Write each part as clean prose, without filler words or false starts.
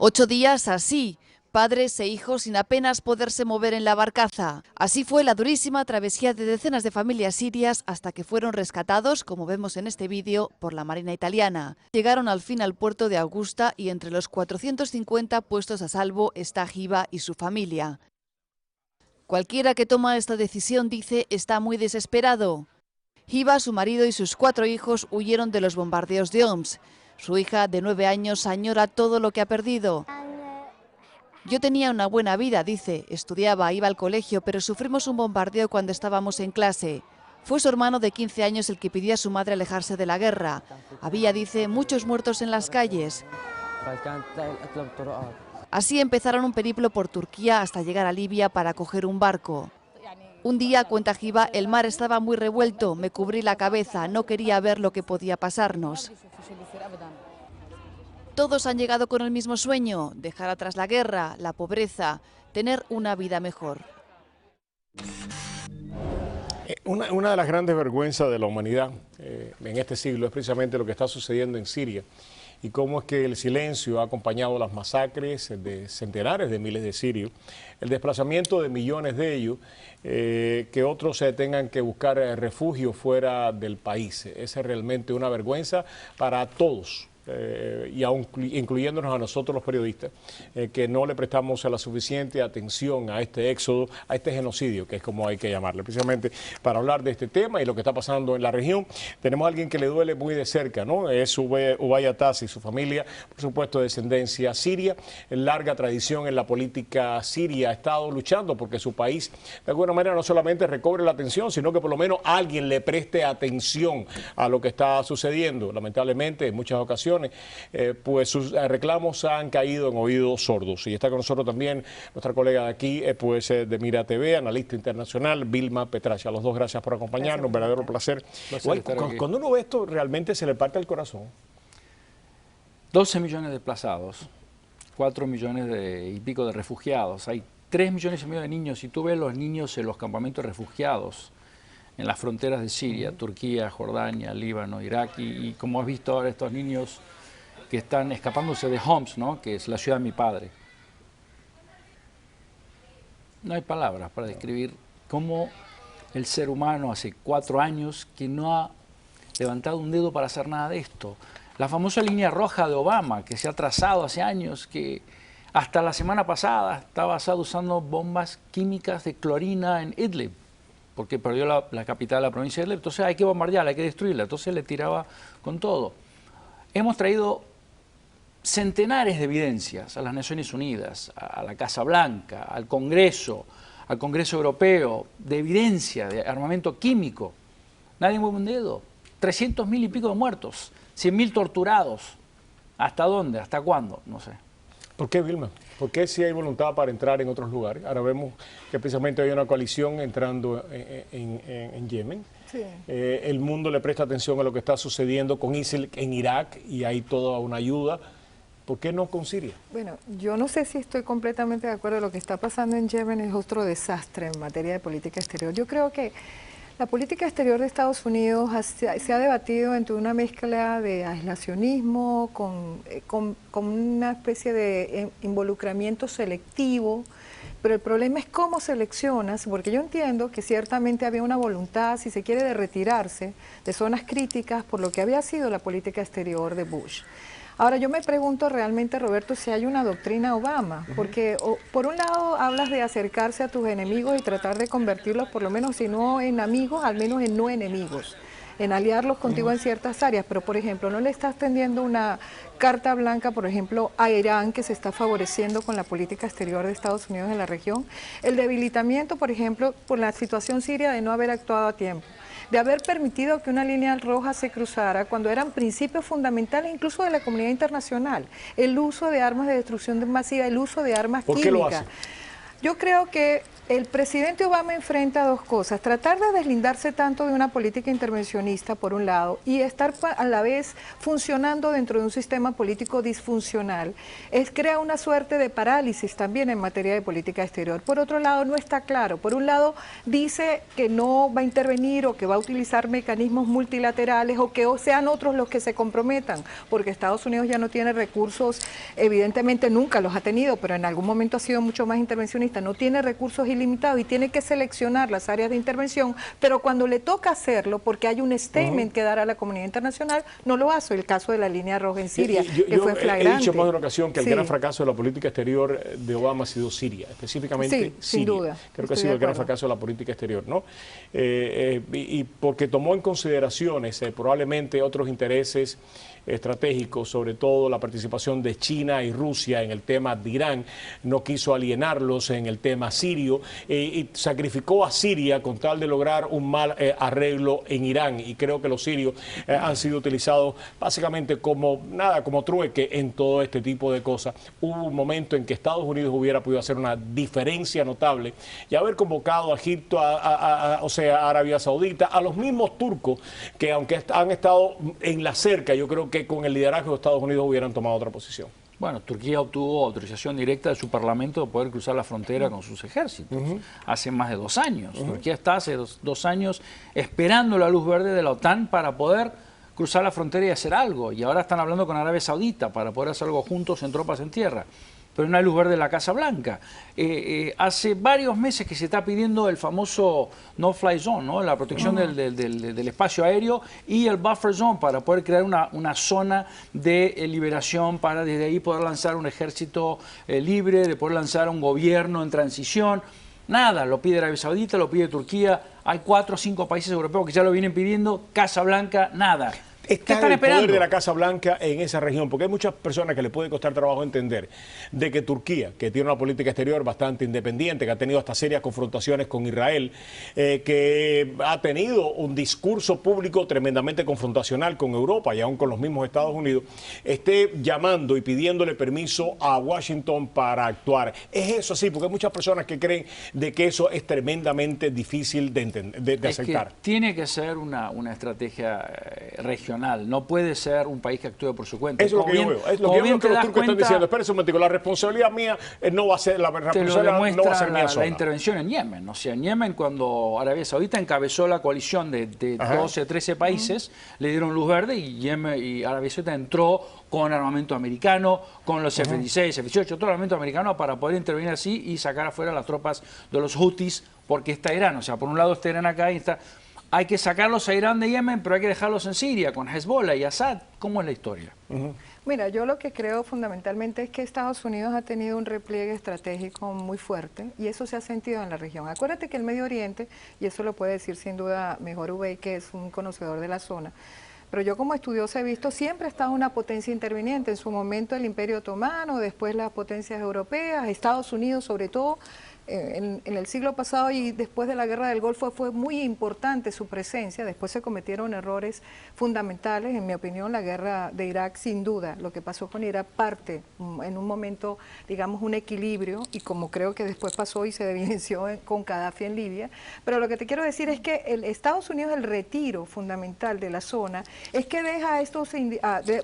8 días así, padres e hijos sin apenas poderse mover en la barcaza. Así fue la durísima travesía de decenas de familias sirias hasta que fueron rescatados, como vemos en este vídeo, por la Marina italiana. Llegaron al fin al puerto de Augusta y entre los 450 puestos a salvo está Hiba y su familia. Cualquiera que toma esta decisión dice está muy desesperado. Hiba, su marido y sus 4 hijos huyeron de los bombardeos de Homs. Su hija de 9 años añora todo lo que ha perdido. Yo tenía una buena vida, dice, estudiaba, iba al colegio, pero sufrimos un bombardeo cuando estábamos en clase. Fue su hermano de 15 años el que pidió a su madre alejarse de la guerra. Había, dice, muchos muertos en las calles. Así empezaron un periplo por Turquía hasta llegar a Libia para coger un barco. Un día, cuenta Hiba, el mar estaba muy revuelto, me cubrí la cabeza, no quería ver lo que podía pasarnos. Todos han llegado con el mismo sueño, dejar atrás la guerra, la pobreza, tener una vida mejor. Una de las grandes vergüenzas de la humanidad en este siglo es precisamente lo que está sucediendo en Siria y cómo es que el silencio ha acompañado las masacres de centenares de miles de sirios, el desplazamiento de millones de ellos, que otros tengan que buscar refugio fuera del país. Esa es realmente una vergüenza para todos. Y aún incluyéndonos a nosotros los periodistas, que no le prestamos la suficiente atención a este éxodo, a este genocidio, que es como hay que llamarle. Precisamente para hablar de este tema y lo que está pasando en la región, tenemos a alguien que le duele muy de cerca, ¿no? Es Ubay Atas y su familia, por supuesto, de descendencia siria, larga tradición en la política siria, ha estado luchando porque su país, de alguna manera, no solamente recobre la atención, sino que por lo menos alguien le preste atención a lo que está sucediendo. Lamentablemente, en muchas ocasiones, pues sus reclamos han caído en oídos sordos. Y está con nosotros también nuestra colega de aquí, pues de Mira TV, analista internacional, Vilma Petracha. A los dos, gracias por acompañarnos, un verdadero placer. Cuando uno ve esto, realmente se le parte el corazón. 12 millones de desplazados, 4 millones y pico de refugiados, hay 3 millones y medio de niños. Si tú ves los niños en los campamentos de refugiados, en las fronteras de Siria, Turquía, Jordania, Líbano, Irak, y como has visto ahora estos niños que están escapándose de Homs, ¿no? Que es la ciudad de mi padre. No hay palabras para describir cómo el ser humano hace 4 años que no ha levantado un dedo para hacer nada de esto. La famosa línea roja de Obama, que se ha trazado hace años, que hasta la semana pasada estaba usando bombas químicas de clorina en Idlib, porque perdió la capital de la provincia de Idlib, entonces hay que bombardearla, hay que destruirla, entonces le tiraba con todo. Hemos traído centenares de evidencias a las Naciones Unidas, a la Casa Blanca, al Congreso Europeo, de evidencia de armamento químico. Nadie mueve un dedo. 300.000 y pico de muertos, 100.000 torturados. ¿Hasta dónde? ¿Hasta cuándo? No sé. ¿Por qué, Vilma? ¿Por qué si hay voluntad para entrar en otros lugares? Ahora vemos que precisamente hay una coalición entrando en Yemen. Sí. El mundo le presta atención a lo que está sucediendo con ISIL en Irak y hay toda una ayuda. ¿Por qué no con Siria? Bueno, yo no sé si estoy completamente de acuerdo. Lo que está pasando en Yemen es otro desastre en materia de política exterior. Yo creo que la política exterior de Estados Unidos se ha debatido entre una mezcla de aislacionismo con una especie de involucramiento selectivo, pero el problema es cómo seleccionas, porque yo entiendo que ciertamente había una voluntad, si se quiere, de retirarse de zonas críticas por lo que había sido la política exterior de Bush. Ahora, yo me pregunto realmente, Roberto, si hay una doctrina Obama, porque por un lado hablas de acercarse a tus enemigos y tratar de convertirlos, por lo menos si no en amigos, al menos en no enemigos, en aliarlos contigo en ciertas áreas, pero por ejemplo, no le estás tendiendo una carta blanca, por ejemplo, a Irán, que se está favoreciendo con la política exterior de Estados Unidos en la región, el debilitamiento, por ejemplo, por la situación siria de no haber actuado a tiempo, de haber permitido que una línea roja se cruzara cuando eran principios fundamentales incluso de la comunidad internacional, el uso de armas de destrucción masiva, el uso de armas químicas. ¿Por qué lo hace? Yo creo que el presidente Obama enfrenta dos cosas: tratar de deslindarse tanto de una política intervencionista, por un lado, y estar a la vez funcionando dentro de un sistema político disfuncional. Crea una suerte de parálisis también en materia de política exterior. Por otro lado, no está claro. Por un lado, dice que no va a intervenir o que va a utilizar mecanismos multilaterales o que sean otros los que se comprometan, porque Estados Unidos ya no tiene recursos, evidentemente nunca los ha tenido, pero en algún momento ha sido mucho más intervencionista, no tiene recursos ilimitados y tiene que seleccionar las áreas de intervención, pero cuando le toca hacerlo, porque hay un statement que dar a la comunidad internacional, no lo hace. El caso de la línea roja en Siria, que fue flagrante. He dicho más de una ocasión que el gran fracaso de la política exterior de Obama ha sido Siria, específicamente Siria. Sin duda. Creo que ha sido el gran fracaso de la política exterior, ¿no? Y porque tomó en consideraciones probablemente otros intereses estratégicos, sobre todo la participación de China y Rusia en el tema de Irán, no quiso alienarlos en el tema sirio y sacrificó a Siria con tal de lograr un mal arreglo en Irán, y creo que los sirios han sido utilizados básicamente como trueque en todo este tipo de cosas. Hubo un momento en que Estados Unidos hubiera podido hacer una diferencia notable y haber convocado a Egipto, o sea, a Arabia Saudita, a los mismos turcos que, aunque han estado en la cerca, yo creo que con el liderazgo de Estados Unidos hubieran tomado otra posición. Bueno, Turquía obtuvo autorización directa de su parlamento de poder cruzar la frontera con sus ejércitos hace más de 2 años. Turquía está hace 2 años esperando la luz verde de la OTAN para poder cruzar la frontera y hacer algo. Y ahora están hablando con Arabia Saudita para poder hacer algo juntos en tropas en tierra. Pero no hay luz verde en la Casa Blanca. Hace varios meses que se está pidiendo el famoso no-fly zone, ¿no? La protección del espacio aéreo y el buffer zone para poder crear una zona de liberación para desde ahí poder lanzar un ejército libre, de poder lanzar un gobierno en transición. Nada, lo pide Arabia Saudita, lo pide Turquía. Hay 4 o 5 países europeos que ya lo vienen pidiendo. Casa Blanca, nada. Está el poder de la Casa Blanca en esa región, porque hay muchas personas que le puede costar trabajo entender de que Turquía, que tiene una política exterior bastante independiente, que ha tenido hasta serias confrontaciones con Israel, que ha tenido un discurso público tremendamente confrontacional con Europa y aún con los mismos Estados Unidos, esté llamando y pidiéndole permiso a Washington para actuar. Es eso así, porque hay muchas personas que creen de que eso es tremendamente difícil de aceptar. Que tiene que ser una estrategia regional. No puede ser un país que actúe por su cuenta. Eso es lo que yo veo. Es lo que yo veo que los turcos están diciendo. Espérese un momento, la responsabilidad mía no va a ser mía sola. La intervención en Yemen. O sea, en Yemen, cuando Arabia Saudita encabezó la coalición de 12, 13 países, le dieron luz verde y Yemen y Arabia Saudita entró con armamento americano, con los F-16, F-18, todo el armamento americano para poder intervenir así y sacar afuera las tropas de los Houthis, porque está Irán. O sea, por un lado está Irán acá y está... Hay que sacarlos a Irán de Yemen, pero hay que dejarlos en Siria, con Hezbollah y Assad. ¿Cómo es la historia? Mira, yo lo que creo fundamentalmente es que Estados Unidos ha tenido un repliegue estratégico muy fuerte y eso se ha sentido en la región. Acuérdate que el Medio Oriente, y eso lo puede decir sin duda mejor Ubey, que es un conocedor de la zona, pero yo como estudiosa he visto siempre ha estado una potencia interviniente. En su momento el Imperio Otomano, después las potencias europeas, Estados Unidos sobre todo. En el siglo pasado y después de la Guerra del Golfo fue muy importante su presencia. Después se cometieron errores fundamentales. En mi opinión, la guerra de Irak, sin duda, lo que pasó con Irak parte en un momento, digamos, un equilibrio, y como creo que después pasó y se evidenció con Gaddafi en Libia. Pero lo que te quiero decir es que Estados Unidos, el retiro fundamental de la zona, es que deja a estos,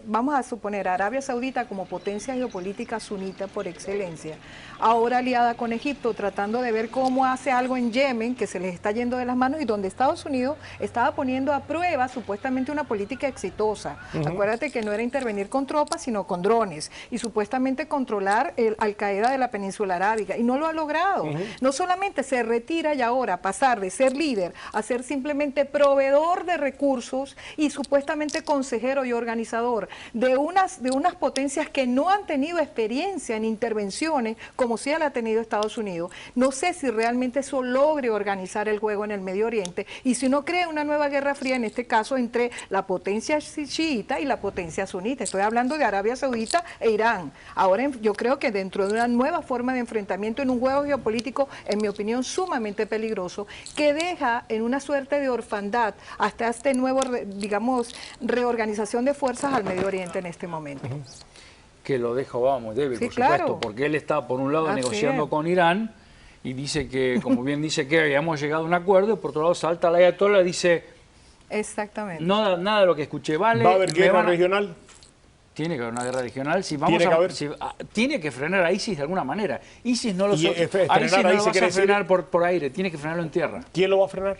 vamos a suponer, a Arabia Saudita como potencia geopolítica sunita por excelencia, ahora aliada con Egipto, tratando de ver cómo hace algo en Yemen, que se les está yendo de las manos y donde Estados Unidos estaba poniendo a prueba supuestamente una política exitosa. Acuérdate que no era intervenir con tropas, sino con drones, y supuestamente controlar el Al-Qaeda de la península arábiga, y no lo ha logrado. No solamente se retira y ahora pasar de ser líder a ser simplemente proveedor de recursos y supuestamente consejero y organizador de unas potencias que no han tenido experiencia en intervenciones como sí la ha tenido Estados Unidos. No sé si realmente eso logre organizar el juego en el Medio Oriente y si no crea una nueva guerra fría, en este caso entre la potencia chiita y la potencia sunita. Estoy hablando de Arabia Saudita e Irán. Ahora yo creo que dentro de una nueva forma de enfrentamiento en un juego geopolítico, en mi opinión, sumamente peligroso, que deja en una suerte de orfandad hasta este nuevo, digamos, reorganización de fuerzas al Medio Oriente en este momento. Que lo deja Obama muy débil, sí, por supuesto, claro, porque él está por un lado negociando con Irán y dice que, como bien dice Kerry, hemos llegado a un acuerdo, y por otro lado salta la ayatollah y dice, Exactamente. no, nada de lo que escuché vale. ¿Va a haber guerra regional? Tiene que haber una guerra regional. Si vamos ¿Tiene que haber? tiene que frenar a ISIS de alguna manera. ISIS no lo, Y, a ISIS no lo vas a quiere frenar por aire, tiene que frenarlo en tierra. ¿Quién lo va a frenar?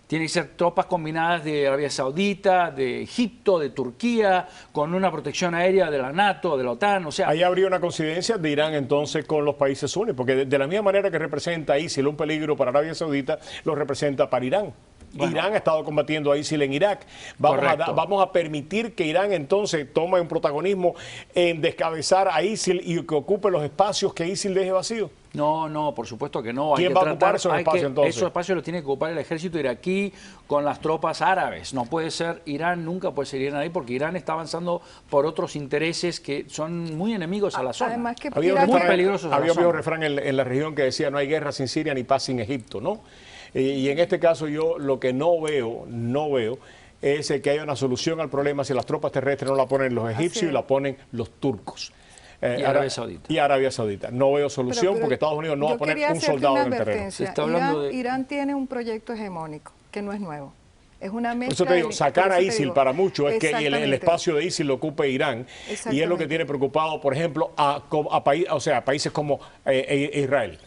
Tiene que ser tropas combinadas de Arabia Saudita, de Egipto, de Turquía, con una protección aérea de la NATO, de la OTAN, o sea... Ahí habría una coincidencia de Irán entonces con los países sunnis, porque de la misma manera que representa a ISIL un peligro para Arabia Saudita, lo representa para Irán. Bueno, Irán ha estado combatiendo a ISIL en Irak. Vamos a permitir que Irán entonces tome un protagonismo en descabezar a ISIL y que ocupe los espacios que ISIL deje vacíos. No, por supuesto que no. ¿Quién va a ocupar esos espacios entonces? Esos espacios los tiene que ocupar el ejército iraquí con las tropas árabes. No puede ser Irán, nunca puede ser Irán ahí, porque Irán está avanzando por otros intereses que son muy enemigos a la zona. Además que había muy peligrosos. Había un refrán en la región que decía: no hay guerra sin Siria ni paz sin Egipto, ¿no? Y en este caso yo lo que no veo es que haya una solución al problema si las tropas terrestres no la ponen los egipcios y la ponen los turcos. Y Arabia Saudita. Y Arabia Saudita. No veo solución porque Estados Unidos no va a poner un soldado en el terreno. Se está hablando Irán tiene un proyecto hegemónico que no es nuevo. Es una mezcla. Por eso te digo, sacar a ISIL para muchos es que el espacio de ISIL lo ocupe Irán. Y es lo que tiene preocupado, por ejemplo, a países como Israel.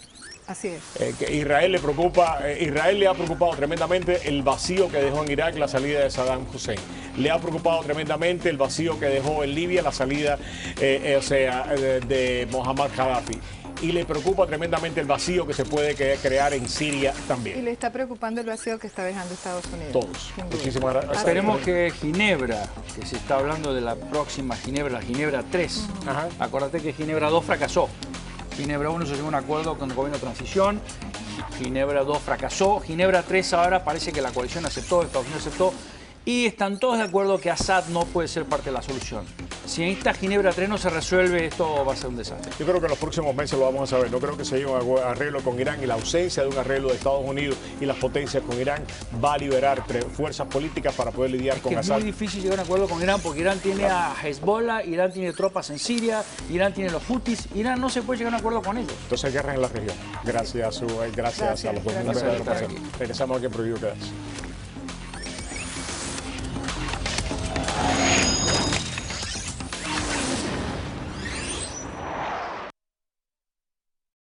Así es. Que Israel le ha preocupado tremendamente el vacío que dejó en Irak la salida de Saddam Hussein. Le ha preocupado tremendamente el vacío que dejó en Libia la salida de Muammar Gaddafi. Y le preocupa tremendamente el vacío que se puede crear en Siria también. Y le está preocupando el vacío que está dejando Estados Unidos. Todos. Muchísimas gracias. Esperemos que Ginebra, que se está hablando de la próxima Ginebra, la Ginebra 3. Acuérdate que Ginebra 2 fracasó. Ginebra 1 se llegó a un acuerdo con el gobierno de transición, Ginebra 2 fracasó, Ginebra 3 ahora parece que la coalición aceptó, Estados Unidos aceptó, y están todos de acuerdo que Assad no puede ser parte de la solución. Si en esta Ginebra 3 no se resuelve, esto va a ser un desastre. Yo creo que en los próximos meses lo vamos a saber. No creo que se llegue un arreglo con Irán, y la ausencia de un arreglo de Estados Unidos y las potencias con Irán va a liberar fuerzas políticas para poder lidiar con Assad. Es muy difícil llegar a un acuerdo con Irán porque Irán tiene a Hezbollah, Irán tiene tropas en Siria, Irán tiene los Houthis, Irán no se puede llegar a un acuerdo con ellos. Entonces hay guerra en la región. Gracias a los dos. Gracias. Regresamos aquí en Prohibido Quedarse.